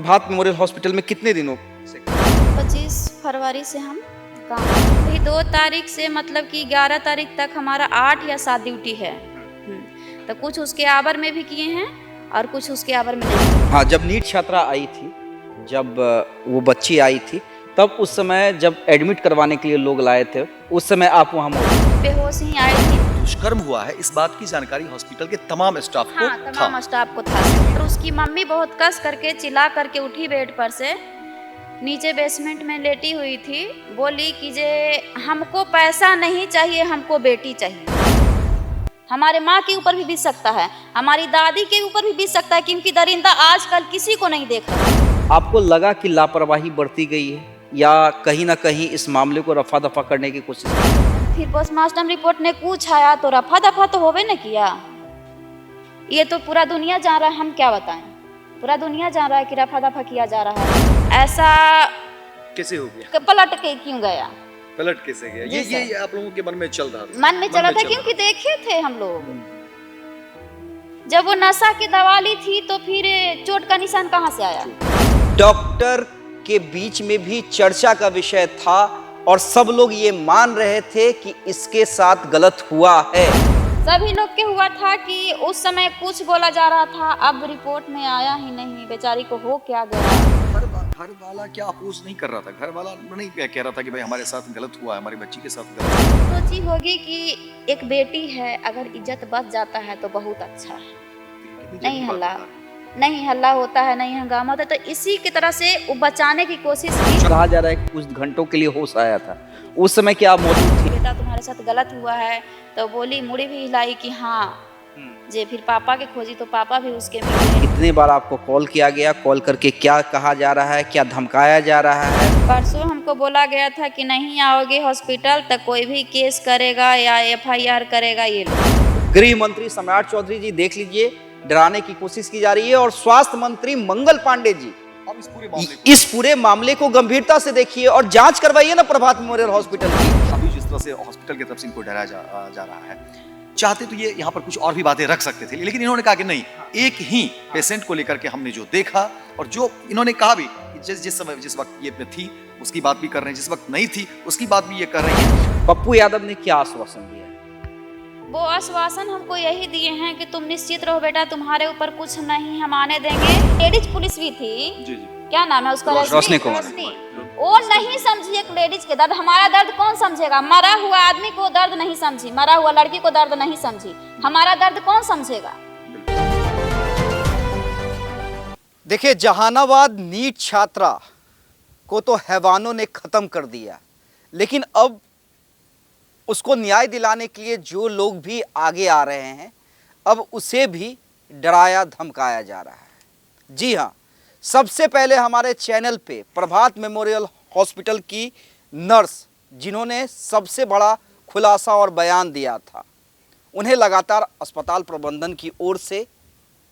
प्रभात memorial hospital में कितने दिनों से? 25 फरवरी से हम काम अभी 2 तारीख से मतलब कि 11 तारीख तक हमारा 8 या 7 ड्यूटी है। तो कुछ उसके आवर में भी किए हैं और कुछ उसके आवर में नहीं। हाँ, जब नीट छात्रा आई थी, जब वो बच्ची आई थी, तब उस समय जब एडमिट करवाने के लिए लोग लाए थे, उस समय आप वहाँ मौजूद थे? बेहोश ही आई थी। दुष्कर्म हुआ है इस बात की जानकारी हॉस्पिटल के तमाम स्टाफ को हाँ, था। तमाम स्टाफ को था। और उसकी मम्मी बहुत कस करके चिल्ला करके उठी बेड पर से, नीचे बेसमेंट में लेटी हुई थी, बोली कि जे हमको पैसा नहीं चाहिए, हमको बेटी चाहिए। हमारे माँ के ऊपर भी बीत सकता है, हमारी दादी के ऊपर भी बीत सकता है, क्योंकि दरिंदा आजकल किसी को नहीं देख रहा। आपको लगा कि लापरवाही बढ़ती गई है या कहीं ना कहीं इस मामले को रफा दफा करने की कोशिश की? फिर पोस्टमार्टम रिपोर्ट ने कुछ आया तो रफा दफा तो होवे न किया। ये तो पूरा दुनिया जान रहा है, हम क्या बताएं। पूरा दुनिया जान रहा है कि रफा दफा किया जा रहा है। ऐसा कैसे हो गया? पलट के क्यों गया? पलट कैसे गया? ये आप लोगों के मन में चल रहा था? मन में चला था क्योंकि देखे थे हम लोग। जब वो नशा की दवा ली थी तो फिर चोट का निशान कहाँ से आया? डॉक्टर के बीच में भी चर्चा का विषय था और सब लोग ये मान रहे थे कि इसके साथ गलत हुआ है। सभी लोग के हुआ था कि उस समय कुछ बोला जा रहा था, अब रिपोर्ट में आया ही नहीं, बेचारी को हो क्या गया। घर वाला क्या अपोज नहीं कर रहा था? घर वाला नहीं कह रहा था कि भाई हमारे साथ गलत हुआ है, हमारी बच्ची के साथ गलत हुआ है? सोची होगी कि एक बेटी है, अगर इज्जत बच जाता है तो बहुत अच्छा है। नहीं हल्ला होता है, नहीं हंगामा होता है, तो इसी की तरह से वो बचाने की कोशिश की। कहा जा रहा है कि कुछ घंटों के लिए होश आया था, उस समय क्या आप मौजूद थी? बेटा तुम्हारे साथ गलत हुआ है, तो बोली, मुड़ी भी हिलाई कि हाँ जे। फिर पापा के खोजी तो पापा भी उसके मिले। कितने बार आपको कॉल किया गया? कॉल करके क्या कहा जा रहा है, क्या धमकाया जा रहा है? परसों हमको बोला गया था कि नहीं आओगे हॉस्पिटल तो कोई भी केस करेगा या FIR करेगा ये लोग। गृह मंत्री सम्राट चौधरी जी, देख लीजिए, डराने की कोशिश की जा रही है। और स्वास्थ्य मंत्री मंगल पांडे जी, इस पूरे मामले को गंभीरता से देखिए और जांच करवाइए ना प्रभात मेमोरियल हॉस्पिटल की। अभी जिस तरह से हॉस्पिटल की तरफ से इनको डराया जा रहा है, चाहते तो ये यहाँ पर कुछ और भी बातें रख सकते थे, लेकिन इन्होंने कहा कि नहीं, एक ही पेशेंट को लेकर के हमने जो देखा और जो इन्होंने कहा भी, जिस वक्त ये थी उसकी बात भी कर रहे हैं, जिस वक्त नहीं थी उसकी बात भी ये कर रही है। पप्पू यादव ने क्या आश्वासन दिया? वो आश्वासन हमको यही दिए हैं कि तुम निश्चित रहो बेटा, तुम्हारे ऊपर कुछ नहीं हम आने देंगे। लेडीज पुलिस भी थी, जी। क्या नाम है उसका? रोशनी कुमार। वो नहीं समझी एक लेडीज के दर्द। हमारा दर्द कौन समझेगा? मरा हुआ आदमी को दर्द नहीं समझी, मरा हुआ लड़की को दर्द नहीं समझी, हमारा दर्द कौन समझेगा? देखिए, जहानाबाद नीट छात्रा को तो हैवानों ने खत्म कर दिया, लेकिन अब उसको न्याय दिलाने के लिए जो लोग भी आगे आ रहे हैं, अब उसे भी डराया धमकाया जा रहा है। जी हाँ, सबसे पहले हमारे चैनल पे प्रभात मेमोरियल हॉस्पिटल की नर्स, जिन्होंने सबसे बड़ा खुलासा और बयान दिया था, उन्हें लगातार अस्पताल प्रबंधन की ओर से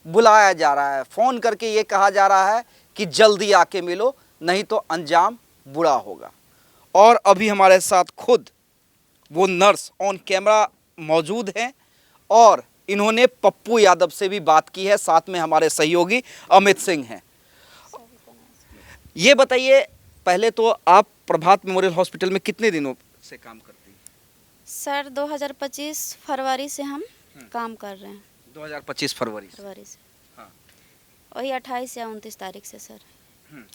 बुलाया जा रहा है। फ़ोन करके ये कहा जा रहा है कि जल्दी आके मिलो, नहीं तो अंजाम बुरा होगा। और अभी हमारे साथ खुद वो नर्स ऑन कैमरा मौजूद हैं और इन्होंने पप्पू यादव से भी बात की है। साथ में हमारे सहयोगी अमित सिंह हैं। ये बताइए, पहले तो आप प्रभात मेमोरियल हॉस्पिटल में कितने दिनों से काम करती हैं? सर 2025 फरवरी से हम काम कर रहे हैं। 2025 फरवरी से। हाँ। वही 28 या 29 तारीख से सर।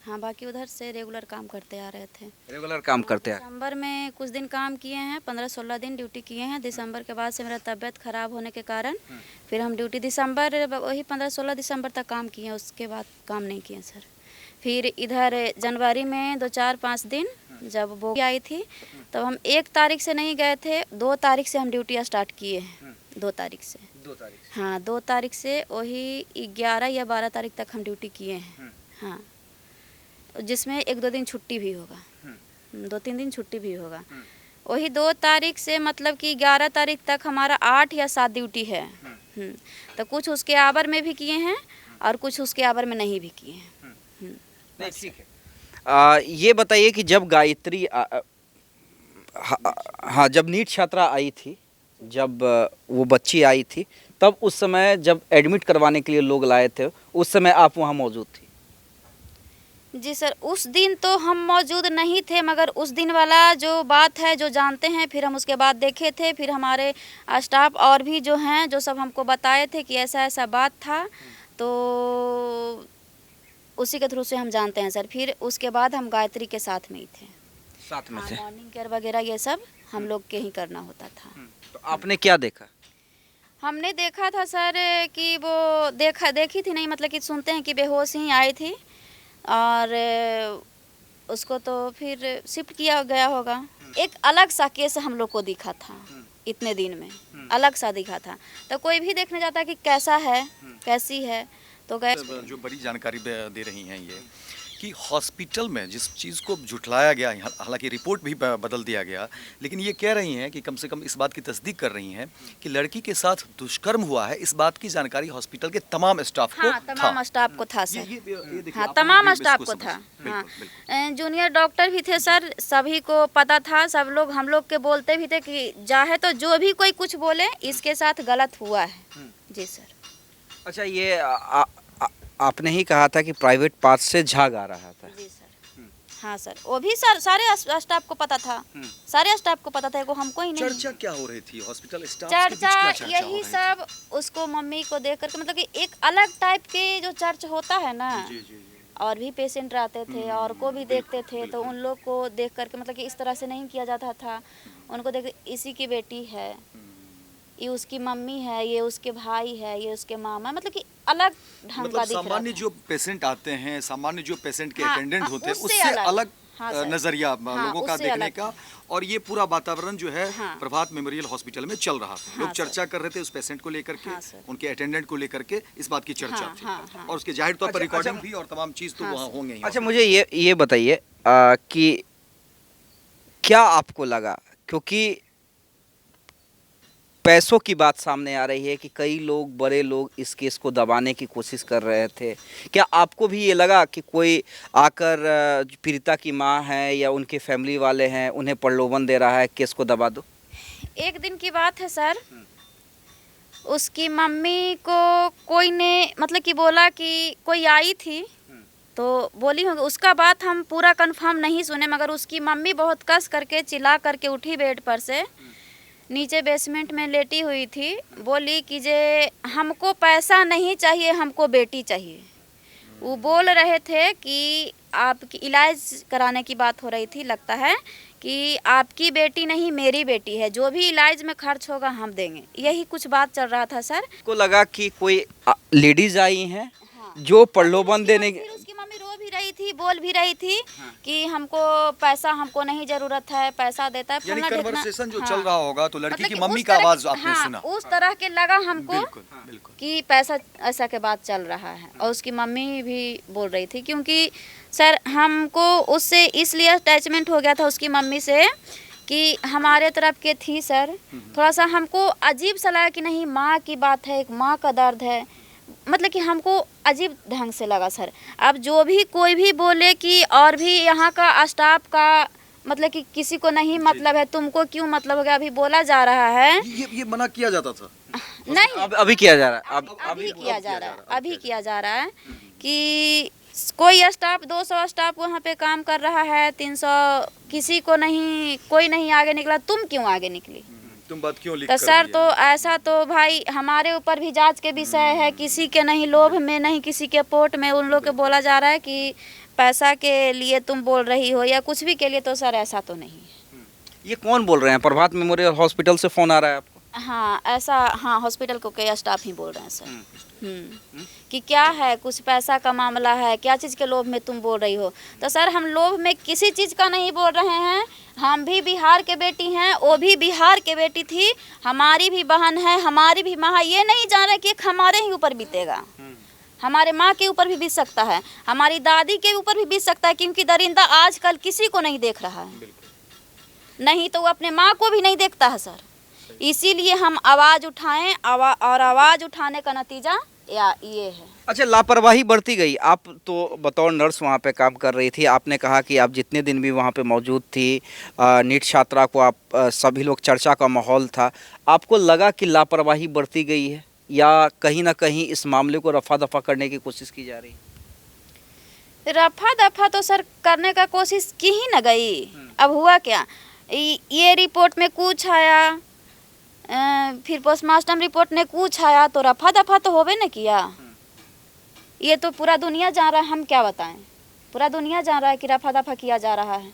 हाँ, बाकी उधर से रेगुलर काम करते आ रहे थे। रेगुलर काम करते हैं? दिसंबर में कुछ दिन काम किए हैं, 15-16 दिन ड्यूटी किए हैं। दिसंबर के बाद से मेरा तबीयत खराब होने के कारण फिर हम ड्यूटी दिसंबर, वही 15-16 दिसंबर तक काम किए हैं, उसके बाद काम नहीं किए सर। फिर इधर जनवरी में 2-4-5 दिन जब वो आई थी, तब हम 1 तारीख से नहीं गए थे, 2 तारीख से हम ड्यूटी स्टार्ट किए हैं। 2 तारीख से। हाँ, 2 तारीख से वही 11 या 12 तारीख तक हम ड्यूटी किए हैं। हाँ, जिसमें 1-2 दिन छुट्टी भी होगा, 2-3 दिन छुट्टी भी होगा। वही 2 तारीख से मतलब कि 11 तारीख तक हमारा 8 या 7 ड्यूटी है। तो कुछ उसके आवर में भी किए हैं और कुछ उसके आवर में नहीं भी किए हैं। नहीं, ठीक है। ये बताइए कि जब गायत्री हाँ, जब नीट छात्रा आई थी, जब वो बच्ची आई थी, तब उस समय जब एडमिट करवाने के लिए लोग लाए थे, उस समय आप वहाँ मौजूद थी? जी सर, उस दिन तो हम मौजूद नहीं थे, मगर उस दिन वाला जो बात है जो जानते हैं, फिर हम उसके बाद देखे थे, फिर हमारे स्टाफ और भी जो हैं जो सब हमको बताए थे कि ऐसा ऐसा बात था, तो उसी के थ्रू से हम जानते हैं सर। फिर उसके बाद हम गायत्री के साथ में ही थे, साथ में थे। मॉर्निंग केयर वगैरह ये सब हम लोग के ही करना होता था। तो आपने क्या देखा? हमने देखा था सर कि वो देखी थी नहीं, मतलब कि सुनते हैं कि बेहोश ही आई थी, और उसको तो फिर शिफ्ट किया गया होगा। एक अलग सा केस हम लोग को दिखा था इतने दिन में, अलग सा दिखा था। तो कोई भी देखने जाता है कि कैसा है, कैसी है, तो गए। जो बड़ी जानकारी दे रही हैं ये कि हॉस्पिटल में जिस चीज़ को झुठलाया गया, हालांकि रिपोर्ट भी बदल दिया गया, लेकिन ये कह रही हैं कि कम से कम इस बात की तस्दीक कर रही हैं कि लड़की के साथ दुष्कर्म हुआ है। इस बात की जानकारी हॉस्पिटल के तमाम स्टाफ को हाँ, तमाम स्टाफ को था सर। ये देखिए, हाँ, आप तमाम लोग स्टाफ इसको को था। समझिए। हाँ, बिल्कुल, बिल्कुल। जूनियर डॉक्टर भी थे सर, सभी को पता था। सब लोग हम लोग के बोलते भी थे कि चाहे तो जो भी कोई कुछ बोले, इसके साथ गलत हुआ है। जी सर। अच्छा, ये आपने ही कहा था कि प्राइवेट पार्ट से झाग आ रहा था। जी सर। हाँ सर, वो भी सर सारे स्टाफ को पता था, सारे स्टाफ को पता था, वो हमको ही नहीं। चर्चा क्या हो रही थी हॉस्पिटल स्टाफ के बीच? क्या चर्चा चर्चा हो यही रही सब, उसको मम्मी को देख करके, मतलब कि एक अलग टाइप के जो चर्च होता है ना, थी? जी। और भी पेशेंट रहते थे और को भी देखते थे, तो उन लोग को देख करके, मतलब कि इस तरह से नहीं किया जाता था। उनको देख, इसी की बेटी है, ये उसकी मम्मी है, ये उसके भाई है, ये उसके मामा, मतलब कि अलग ढंग का मतलब दिख रहा सामान्य था। जो पेशेंट आते हैं, सामान्य जो पेशेंट के हाँ, अटेंडेंट हाँ, होते हैं, उससे उससे अलग। अलग हाँ सर। नजरिया लोगों का उससे देखने अलग का, था। और ये पूरा वातावरण जो है हाँ। प्रभात मेमोरियल हॉस्पिटल में चल रहा था। हाँ लोग सर। चर्चा कर रहे थे उस पेशेंट को लेकर के, हाँ सर। उनके अटेंडेंट को लेकर के, इस बात की चर्चा हाँ, थी। हाँ, हाँ। और उसके जाहिर तौर पर अच्छा, रिकॉर्डिंग अच्छा। भी और तमाम चीज तो हाँ वहाँ सर। होंगे ही। अच्छा, मुझे ये बताइए कि क्या आपको लगा, क्योंकि पैसों की बात सामने आ रही है कि कई लोग, बड़े लोग इस केस को दबाने की कोशिश कर रहे थे, क्या आपको भी ये लगा कि कोई आकर पीड़िता की माँ है या उनके फैमिली वाले हैं, उन्हें प्रलोभन दे रहा है, केस को दबा दो? एक दिन की बात है सर, उसकी मम्मी को कोई ने, मतलब कि बोला कि कोई आई थी, तो बोली होगी, उसका बात हम पूरा कंफर्म नहीं सुने, मगर उसकी मम्मी बहुत कस करके चिल्ला करके उठी बेड पर से, नीचे बेसमेंट में लेटी हुई थी, बोली कि जे हमको पैसा नहीं चाहिए, हमको बेटी चाहिए। वो बोल रहे थे कि आपकी इलाज कराने की बात हो रही थी, लगता है कि आपकी बेटी नहीं, मेरी बेटी है, जो भी इलाज में खर्च होगा हम देंगे, यही कुछ बात चल रहा था सर। को लगा कि कोई लेडीज आई हैं हाँ। जो प्रलोभन देने फिर उसकी मम्मी रो भी रही थी, बोल भी रही थी कि हमको पैसा, हमको नहीं जरूरत है, पैसा देता है यानी फलना ढिकना। कन्वर्सेशन जो हाँ। चल रहा होगा, तो लड़की मतलब की कि मम्मी उस का तरह- आवाज आपने हाँ, सुना। उस तरह के लगा हमको बिल्कुल, बिल्कुल। कि पैसा ऐसा के बात चल रहा है, और उसकी मम्मी भी बोल रही थी, क्योंकि सर हमको उससे इसलिए अटैचमेंट हो गया था उसकी मम्मी से कि हमारे तरफ के थी सर, थोड़ा सा हमको अजीब सा लगा कि नहीं, माँ की बात है, एक माँ का दर्द है, मतलब कि हमको अजीब ढंग से लगा सर। अब जो भी कोई भी बोले कि और भी यहाँ का स्टाफ का, मतलब कि किसी को नहीं मतलब है, तुमको क्यों मतलब हो गया, अभी बोला जा रहा है। ये मना किया जाता था। नहीं, अभी किया जा रहा है, अभी किया जा रहा है, अभी किया जा रहा है कि कोई स्टाफ 200 स्टाफ वहाँ पे काम कर रहा है, 300, किसी को नहीं, कोई नहीं आगे निकला, तुम क्यों आगे निकली? तुम बात क्यों लिख तो कर सर, दिया? तो ऐसा तो भाई हमारे ऊपर भी जांच के विषय है, किसी के नहीं लोभ में, नहीं किसी के पोट में, उन लोग के बोला जा रहा है कि पैसा के लिए तुम बोल रही हो या कुछ भी के लिए, तो सर ऐसा तो नहीं है। ये कौन बोल रहे हैं? प्रभात मेमोरियल हॉस्पिटल से फोन आ रहा है आपको? हाँ, ऐसा, हाँ, हॉस्पिटल को कई स्टाफ ही बोल रहे हैं सर। कि क्या है, कुछ पैसा का मामला है, क्या चीज़ के लोभ में तुम बोल रही हो? तो सर, हम लोभ में किसी चीज़ का नहीं बोल रहे हैं, हम भी बिहार के बेटी हैं, वो भी बिहार के बेटी थी, हमारी भी बहन है, हमारी भी माँ है, ये नहीं जान रहे कि एक हमारे ही ऊपर बीतेगा, हमारे माँ के ऊपर भी बीत सकता है, हमारी दादी के ऊपर भी बीत सकता है, क्योंकि दरिंदा आजकल किसी को नहीं देख रहा है, नहीं तो वो अपने माँ को भी नहीं देखता है सर। इसीलिए हम आवाज़ उठाएं, और आवाज़ उठाने का नतीजा या ये है। अच्छा, लापरवाही बढ़ती गई। आप तो बतौर नर्स वहाँ पे काम कर रही थी, आपने कहा कि आप जितने दिन भी वहाँ पे मौजूद थी, नीट छात्रा को आप सभी लोग, चर्चा का माहौल था, आपको लगा कि लापरवाही बढ़ती गई है, या कहीं ना कहीं इस मामले को रफा दफा करने की कोशिश की जा रही है? रफा दफा तो सर करने का कोशिश की ही न गई। अब हुआ क्या, ये रिपोर्ट में कुछ आया, फिर पोस्टमार्टम रिपोर्ट में कुछ आया, तो रफा दफा तो होवे न किया। ये तो पूरा दुनिया जान रहा है, हम क्या बताएं, पूरा दुनिया जान रहा है कि रफा दफा किया जा रहा है।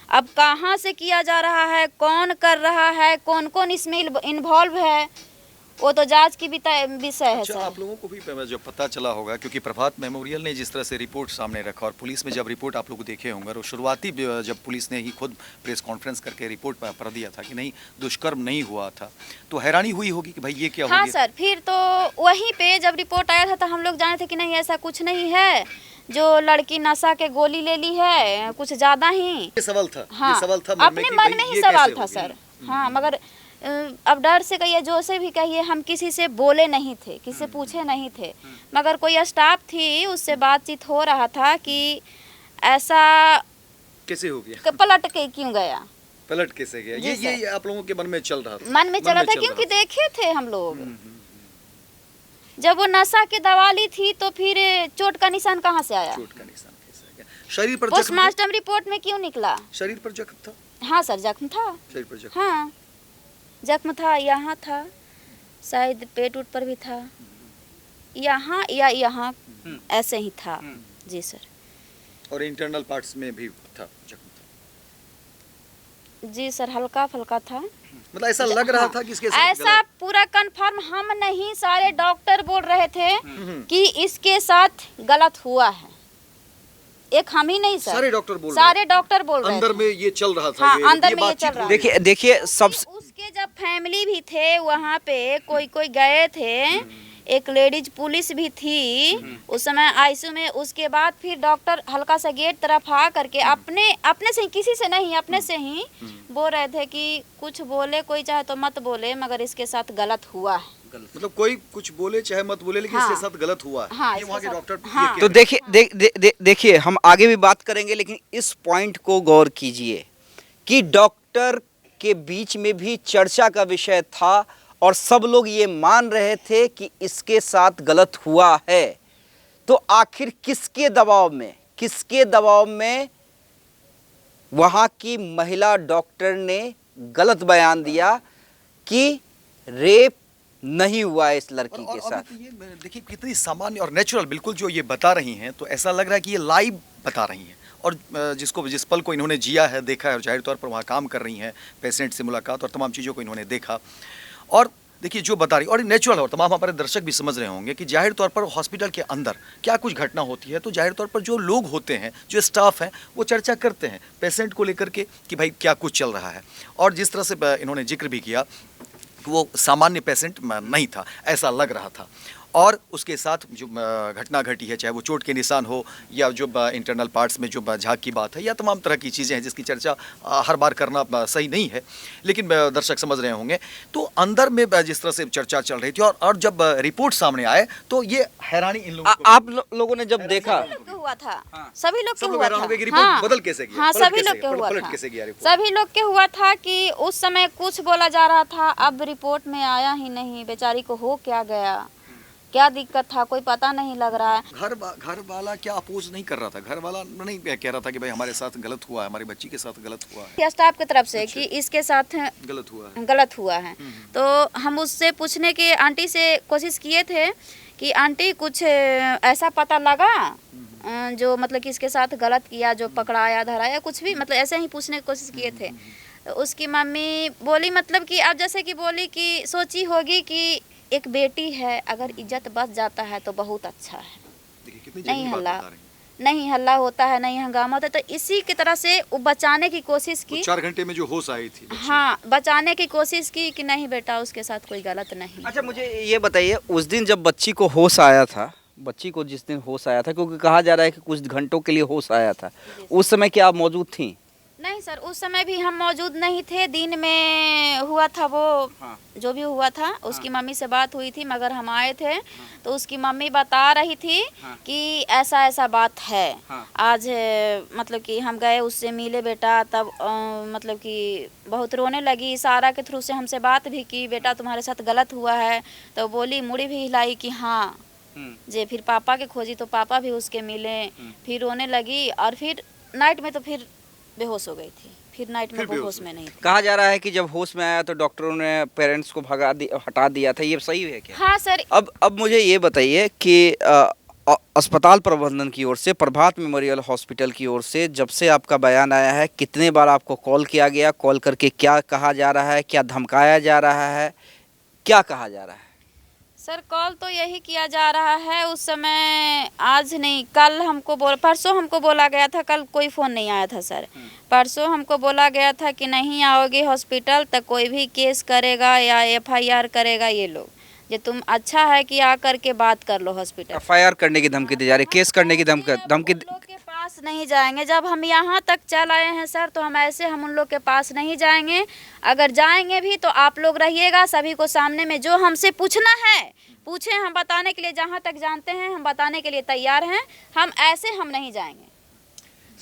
अब कहाँ से किया जा रहा है, कौन कर रहा है, कौन कौन इसमें इन्वॉल्व है, वो तो जांच की विषय है अच्छा, सर। आप लोगों को भी जो पता चला होगा, क्योंकि प्रभात मेमोरियल ने जिस तरह से रिपोर्ट सामने रखा और पुलिस में जब रिपोर्ट आप लोग देखे होंगे, और शुरुआती जब पुलिस ने ही खुद प्रेस कॉन्फ्रेंस करके रिपोर्ट पर दिया था कि नहीं दुष्कर्म नहीं हुआ था, तो हैरानी हुई होगी कि भाई ये क्या हो हाँ गया। सर, फिर तो वहीं पे जब रिपोर्ट आया था तो हम लोग जाने थे कि नहीं ऐसा कुछ नहीं है, जो लड़की नशा के गोली ले ली है कुछ ज्यादा ही। ये सवाल था, हाँ, ये सवाल था मन अपने कि मन भाई में ही ये सवाल कैसे था हो गया? सर। हाँ, मगर अब डर से कहिए, जो से भी कहिए, हम किसी से बोले नहीं थे, किसी से पूछे नहीं थे, मगर कोई स्टाफ थी उससे बातचीत हो रहा था कि ऐसा कैसे हो गया, पलट के क्यों गया, पलट कैसे गया, जी ये सर। आप लोगों के मन में चल रहा था, मन में चला था क्योंकि देखे थे हम लोग। जब वो नशा की दवा ली थी तो फिर चोट का निशान कहाँ से आया, चोट का निशान कैसे आ गया, शरीर पर जख्म था? पोस्टमार्टम रिपोर्ट में क्यों निकला। शरीर पर जख्म था, हाँ सर, जख्म था। शरीर पर जख्म। हाँ, जख्म था, यहाँ था, शायद पेट उट पर भी था, यहाँ या यहाँ ऐसे ही था। जी सर। और इंटरनल पार्ट्स में भी था जख्म था। जी सर, हल्का फुल्का था। मतलब ऐसा लग रहा था कि इसके साथ ऐसा पूरा कंफर्म हम नहीं, सारे डॉक्टर बोल रहे थे कि इसके साथ गलत हुआ है। एक हम ही नहीं सर, सारे डॉक्टर बोल सारे डॉक्टर बोल रहे अंदर थे। में ये चल रहा था, हाँ, ये अंदर में ये बातचीत चल रहा हो था। रही है। देखिए सब उसके जब फैमिली भी थे वहाँ पे, कोई कोई गए थे, एक लेडीज पुलिस भी थी उस समय आईसीयू में। उसके बाद फिर डॉक्टर हल्का सा गेट तरफ आ करके अपने से ही, किसी से नहीं, अपने से ही बोल रहे थे कि कुछ बोले कोई चाहे तो मत बोले, मगर इसके साथ गलत हुआ है। मतलब कोई कुछ बोले चाहे मत बोले, लेकिन हाँ। इसके साथ गलत हुआ है। हाँ, ये वहाँ के इसके डॉक्टर साथ- ये हाँ। कह तो रहे देखिए देखिए हम आगे भी बात करेंगे, लेकिन इस पॉइंट को गौर कीजिए कि डॉक्टर के बीच में भी चर्चा का विषय था और सब लोग ये मान रहे थे कि इसके साथ गलत हुआ है। तो आखिर किसके दबाव में वहाँ की महिला डॉक्टर ने गलत बयान दिया कि रेप नहीं हुआ है इस लड़की के साथ। तो ये देखिए कितनी सामान्य और नेचुरल बिल्कुल जो ये बता रही हैं, तो ऐसा लग रहा है कि ये लाइव बता रही हैं, और जिस पल को इन्होंने जिया है, देखा है, और जाहिर तौर पर वहाँ काम कर रही हैं, पेशेंट से मुलाकात और तमाम चीज़ों को इन्होंने देखा, और देखिए जो बता रही, और नेचुरल है, और तमाम हमारे दर्शक भी समझ रहे होंगे कि जाहिर तौर पर हॉस्पिटल के अंदर क्या कुछ घटना होती है, तो जाहिर तौर पर जो लोग होते हैं, जो स्टाफ हैं, वो चर्चा करते हैं पेशेंट को लेकर के कि भाई क्या कुछ चल रहा है। और जिस तरह से इन्होंने जिक्र भी किया, वो सामान्य पेशेंट नहीं था, ऐसा लग रहा था। और उसके साथ जो घटना घटी है, चाहे वो चोट के निशान हो या जो इंटरनल पार्ट्स में जो झाग की बात है, या तमाम तरह की चीज़ें हैं जिसकी चर्चा हर बार करना सही नहीं है, लेकिन दर्शक समझ रहे होंगे। तो अंदर में जिस तरह से चर्चा चल रही थी, और जब रिपोर्ट सामने आए तो ये हैरानी इन लोगों को, आप लोगों ने जब देखा, सभी लोग के हुआ था, सभी लोग के सब लोग हुआ हैरान था। हो गए कि रिपोर्ट बदल कैसे गया, हाँ, पलट सभी कैसे लोग के गया, हुआ पलट था, कैसे गया रिपोर्ट? सभी लोग के हुआ था कि उस समय कुछ बोला जा रहा था, अब रिपोर्ट में आया ही नहीं, बेचारी को हो क्या गया, क्या दिक्कत था, कोई पता नहीं लग रहा है। घर वाला क्या अपोज नहीं कर रहा था, घर वाला नहीं कह रहा था कि भाई हमारे साथ गलत हुआ है, हमारी बच्ची के साथ गलत हुआ है, स्टाफ की तरफ से कि इसके साथ गलत हुआ है। तो हम उससे पूछने की आंटी से कोशिश किए थे कि आंटी कुछ ऐसा पता लगा जो मतलब कि इसके साथ गलत किया, जो पकड़ाया धराया, कुछ भी मतलब ऐसे ही पूछने की कोशिश किए थे। तो उसकी मम्मी बोली, मतलब कि अब जैसे कि बोली कि सोची होगी कि एक बेटी है, अगर इज्जत बच जाता है तो बहुत अच्छा है, नहीं हल्ला होता है, नहीं हंगामा होता है। तो इसी की तरह से वो बचाने की कोशिश की, 4 घंटे में जो होश आई थी, हाँ, बचाने की कोशिश की कि नहीं बेटा उसके साथ कोई गलत नहीं। अच्छा मुझे ये बताइए, उस दिन जब बच्ची को होश आया था, बच्ची को जिस दिन होश आया था, क्योंकि कहा जा रहा है कि कुछ घंटों के लिए होश आया था, उस समय क्या आप मौजूद थी? नहीं सर, उस समय भी हम मौजूद नहीं थे, दिन में हुआ था वो। हाँ। जो भी हुआ था उसकी मम्मी से बात हुई थी, मगर हम आए थे तो उसकी मम्मी बता रही थी कि ऐसा ऐसा बात है। आज मतलब कि हम गए, उससे मिले बेटा, तब मतलब कि बहुत रोने लगी, इशारा के थ्रू से हमसे बात भी की, बेटा तुम्हारे साथ गलत हुआ है। तो बोली, मुड़ी भी हिलाई कि हाँ जे फिर पापा के खोजी तो पापा भी उसके मिले, फिर रोने लगी और फिर नाइट में तो फिर बेहोश हो गई थी, फिर नाइट में वो होश में नहीं थी। कहा जा रहा है कि जब होश में आया तो डॉक्टरों ने पेरेंट्स को हटा दिया था, ये सही है क्या? हाँ सर। अब मुझे ये बताइए कि अस्पताल प्रबंधन की ओर से, प्रभात मेमोरियल हॉस्पिटल की ओर से जब से आपका बयान आया है, कितने बार आपको कॉल किया गया? कॉल करके क्या कहा जा रहा है? क्या धमकाया जा रहा है? क्या कहा जा रहा है? सर कॉल तो यही किया जा रहा है, उस समय आज नहीं कल हमको परसों हमको बोला गया था, कल कोई फ़ोन नहीं आया था सर। परसों हमको बोला गया था कि नहीं आओगे हॉस्पिटल तो कोई भी केस करेगा या एफआईआर करेगा ये लोग, ये तुम अच्छा है कि आ करके बात कर लो हॉस्पिटल। एफआईआर करने की धमकी दी जा रही है, केस करने की धमकी। उन लोग के पास नहीं जाएंगे, जब हम यहाँ तक चल आए हैं सर तो हम ऐसे हम उन लोग के पास नहीं जाएंगे। अगर जाएंगे भी तो आप लोग रहिएगा सभी को सामने में, जो हमसे पूछना है पूछे, हम बताने के लिए जहाँ तक जानते हैं हम बताने के लिए तैयार हैं, हम ऐसे हम नहीं जाएंगे।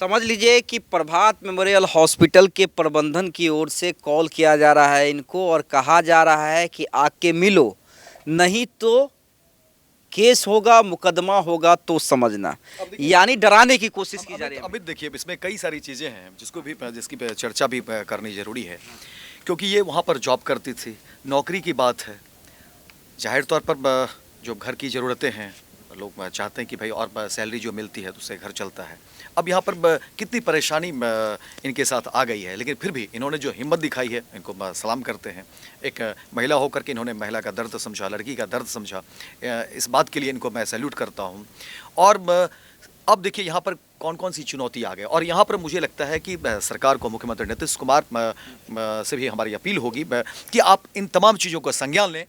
समझ लीजिए कि प्रभात मेमोरियल हॉस्पिटल के प्रबंधन की ओर से कॉल किया जा रहा है इनको और कहा जा रहा है कि आके मिलो, नहीं तो केस होगा, मुकदमा होगा तो समझना, यानी डराने की कोशिश की जा रही है। अभी देखिए इसमें कई सारी चीज़ें हैं जिसकी चर्चा भी करनी जरूरी है, क्योंकि ये वहाँ पर जॉब करती थी, नौकरी की बात है, जाहिर तौर पर जो घर की ज़रूरतें हैं लोग चाहते हैं कि भाई और सैलरी जो मिलती है तो उससे घर चलता है। अब यहाँ पर कितनी परेशानी इनके साथ आ गई है, लेकिन फिर भी इन्होंने जो हिम्मत दिखाई है इनको सलाम करते हैं। एक महिला होकर के इन्होंने महिला का दर्द समझा, लड़की का दर्द समझा, इस बात के लिए इनको मैं सैल्यूट करता हूँ। और अब देखिए यहाँ पर कौन कौन सी चुनौती आ गई, और यहाँ पर मुझे लगता है कि सरकार को, मुख्यमंत्री नीतीश कुमार से भी हमारी अपील होगी कि आप इन तमाम चीज़ों को संज्ञान लें।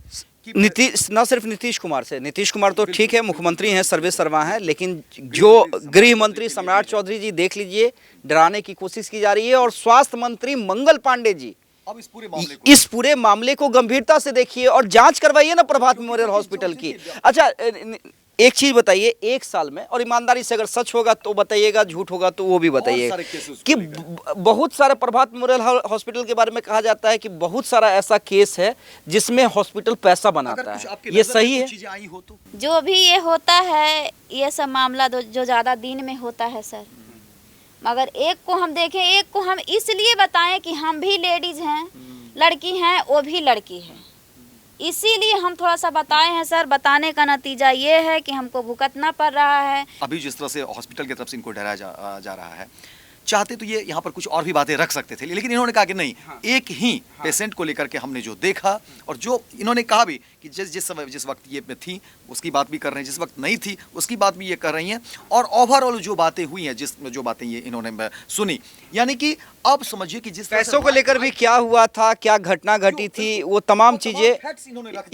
नीतीश, न सिर्फ नीतीश कुमार से, नीतीश कुमार तो ठीक है, मुख्यमंत्री हैं, सर्वे सर्वा हैं, लेकिन जो गृह मंत्री सम्राट चौधरी जी, देख लीजिए डराने की कोशिश की जा रही है, और स्वास्थ्य मंत्री मंगल पांडे जी अब इस पूरे मामले को गंभीरता से देखिए और जांच करवाइए ना प्रभात मेमोरियल हॉस्पिटल की। अच्छा एक चीज बताइए, एक साल में, और ईमानदारी से अगर सच होगा तो बताइएगा, झूठ होगा तो वो भी बताइए, कि बहुत सारे प्रभात मेमोरियल हॉस्पिटल के बारे में कहा जाता है कि बहुत सारा ऐसा केस है जिसमें हॉस्पिटल पैसा बनाता है, ये सही है? जो भी ये होता है ये सब मामला जो ज़्यादा दिन में होता है सर, मगर एक को हम देखें, एक को हम इसलिए बताएं कि हम भी लेडीज़ हैं, लड़की हैं, वो भी लड़की है, इसीलिए हम थोड़ा सा बताए हैं सर। बताने का नतीजा ये है कि हमको भुगतना पड़ रहा है। अभी जिस तरह से हॉस्पिटल की तरफ से इनको डराया जा रहा है, चाहते तो ये यहाँ पर कुछ और भी बातें रख सकते थे, लेकिन इन्होंने कहा कि नहीं, एक ही पेशेंट को लेकर के हमने जो देखा, और जो इन्होंने कहा भी कि जिस वक्त ये थी उसकी बात भी कर रहे हैं, जिस वक्त नहीं थी उसकी बात भी ये कर रही हैं, और ओवरऑल जो बातें हुई हैं, जो बातें ये इन्होंने सुनी, यानी कि अब समझिए कि जिस पैसों को लेकर भी क्या हुआ था, क्या घटना घटी थी, वो तमाम चीजें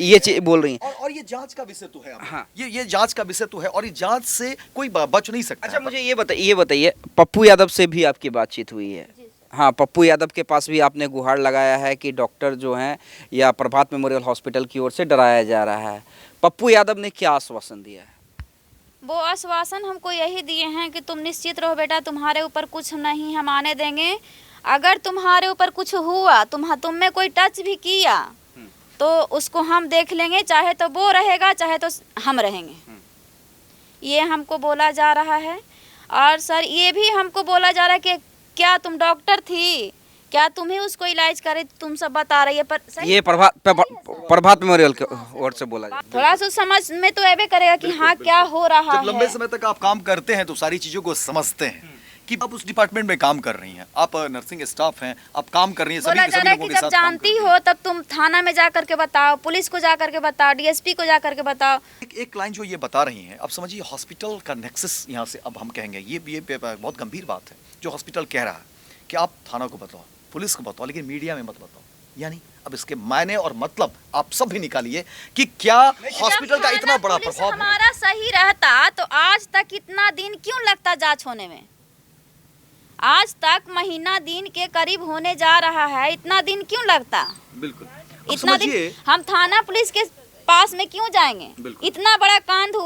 ये चीज बोल रही हैं। और ये जांच का विषय तो है। हाँ। ये जांच का विषय तो है, और ये जांच से कोई बच नहीं सकता। अच्छा मुझे ये बताइए, पप्पू यादव से भी आपकी बातचीत हुई है? हाँ, पप्पू यादव के पास भी आपने गुहार लगाया है कि डॉक्टर जो हैं या प्रभात मेमोरियल हॉस्पिटल की ओर से डराया जा रहा है, पप्पू यादव ने क्या आश्वासन दिया है? वो आश्वासन हमको यही दिए हैं कि तुम निश्चित रहो बेटा, तुम्हारे ऊपर कुछ नहीं हम आने देंगे, अगर तुम्हारे ऊपर कुछ हुआ, तुम में कोई टच भी किया तो उसको हम देख लेंगे, चाहे तो वो रहेगा चाहे तो हम रहेंगे, ये हमको बोला जा रहा है। और सर ये भी हमको बोला जा रहा है कि क्या तुम डॉक्टर थी, क्या तुम्हें उसको इलाज करे, तुम सब बता रही है, पर ये प्रभात मेमोरियल की ओर से बोला जाए, थोड़ा सा समझ में तो ऐसे करेगा कि हाँ क्या हो रहा है। जब लंबे समय तक आप काम करते हैं तो सारी चीजों को समझते हैं कि आप उस डिपार्टमेंट में काम कर रही हैं, आप नर्सिंग स्टाफ हैं, आप काम कर रही हैं, सभी लोगों के साथ। जब जानती हो तब तुम थाना में जा करके बताओ, पुलिस को जा करके बताओ, डीएसपी को जा करके बताओ। एक क्लाइंट जो ये बता रही हैं, अब समझिए हॉस्पिटल का नेक्सस यहाँ से अब हम कहेंगे, ये बहुत गंभीर बात है जो हॉस्पिटल कह रहा है कि आप थाना को बताओ, पुलिस को बताओ, लेकिन मीडिया में मत बताओ। यानी अब इसके मायने और मतलब आप सब भी निकालिए कि क्या हॉस्पिटल का इतना बड़ा प्रभाव हमारा सही रहता तो आज तक इतना दिन क्यों लगता जांच होने में? आज तक महीना दिन के करीब होने जा रहा है, इतना दिन क्यों लगता? बिल्कुल। इतना दिन हम थाना पुलिस के पास में क्यों जाएंगे? इतना बड़ा कांड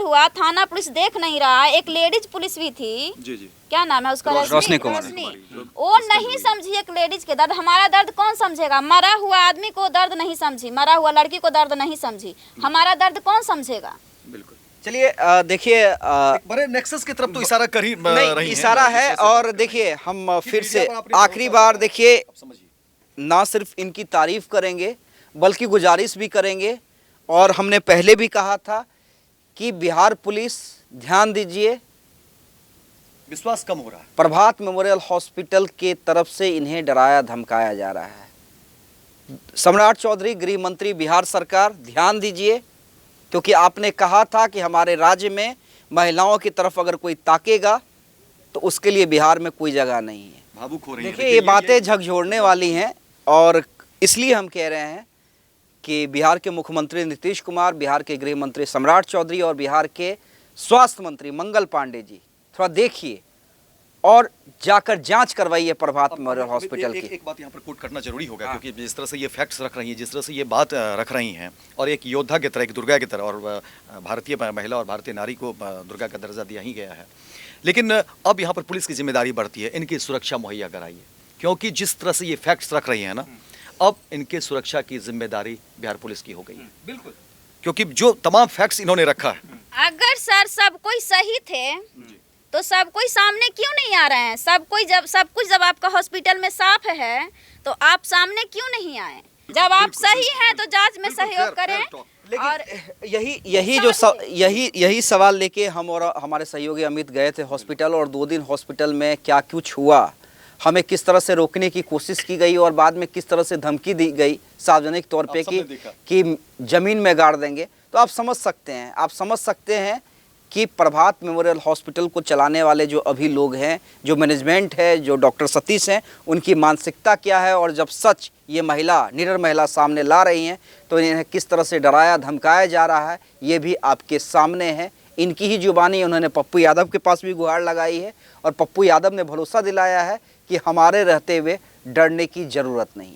हुआ, थाना पुलिस देख नहीं रहा। एक लेडीज पुलिस भी थी, जी जी, क्या नाम है उसका? रोशनी। वो नहीं समझी एक लेडीज के दर्द। हमारा दर्द कौन समझेगा? मरा हुआ आदमी को दर्द नहीं समझी, मरा हुआ लड़की को दर्द नहीं समझी, हमारा दर्द कौन समझेगा? बिल्कुल। चलिए देखिए एक बड़े नेक्सस की तरफ तो इशारा कर ही रही नहीं हैं। इशारा है। जैसे- और देखिए हम फिर से मीडिया पर आपने आखिरी भरोसा बार किया। देखिए अब समझिए ना सिर्फ इनकी तारीफ करेंगे बल्कि गुजारिश भी करेंगे। और हमने पहले भी कहा था कि बिहार पुलिस ध्यान दीजिए, विश्वास कम हो रहा है। प्रभात मेमोरियल हॉस्पिटल के तरफ से इन्हें डराया धमकाया जा रहा है। सम्राट चौधरी, गृह मंत्री, बिहार सरकार ध्यान दीजिए, क्योंकि आपने कहा था कि हमारे राज्य में महिलाओं की तरफ अगर कोई ताकेगा तो उसके लिए बिहार में कोई जगह नहीं है। भावुक हो रही है। देखिए ये बातें झकझोरने वाली हैं और इसलिए हम कह रहे हैं कि बिहार के मुख्यमंत्री नीतीश कुमार, बिहार के गृह मंत्री सम्राट चौधरी और बिहार के स्वास्थ्य मंत्री मंगल पांडे जी थोड़ा देखिए और जाकर जांच करवाइए प्रभात मेमोरियल हॉस्पिटल की। एक बात यहाँ पर कोट करना जरूरी होगा, क्योंकि जिस तरह से ये फैक्ट्स रख रही हैं, जिस तरह से ये बात रख रही हैं, और एक योद्धा की तरह, एक दुर्गा की तरह, और भारतीय महिला और भारतीय नारी को दुर्गा का दर्जा दिया ही गया है। लेकिन अब यहाँ पर पुलिस की जिम्मेदारी बढ़ती है, इनकी सुरक्षा मुहैया कराइए, क्योंकि जिस तरह से ये फैक्ट्स रख रही हैं ना, अब इनके सुरक्षा की जिम्मेदारी बिहार पुलिस की हो गई है। बिल्कुल, क्योंकि जो तमाम फैक्ट्स इन्होंने रखा है, अगर सर सब कोई सही थे तो सब कोई सामने क्यों नहीं आ रहे हैं? सब कुछ जब आपका हॉस्पिटल में साफ है तो आप सामने क्यों नहीं आए? जब आप सही हैं तो जांच में सहयोग करें। और यही सवाल लेके हम और हमारे सहयोगी अमित गए थे हॉस्पिटल, और 2 दिन हॉस्पिटल में क्या कुछ हुआ, हमें किस तरह से रोकने की कोशिश की गई और बाद में किस तरह से धमकी दी गई सार्वजनिक तौर पे कि जमीन में गाड़ देंगे, तो आप समझ सकते हैं कि प्रभात मेमोरियल हॉस्पिटल को चलाने वाले जो अभी लोग हैं, जो मैनेजमेंट है, जो डॉक्टर सतीश हैं, उनकी मानसिकता क्या है। और जब सच ये महिला, निडर महिला सामने ला रही हैं तो इन्हें किस तरह से डराया धमकाया जा रहा है ये भी आपके सामने है। इनकी ही जुबानी उन्होंने पप्पू यादव के पास भी गुहार लगाई है और पप्पू यादव ने भरोसा दिलाया है कि हमारे रहते हुए डरने की ज़रूरत नहीं।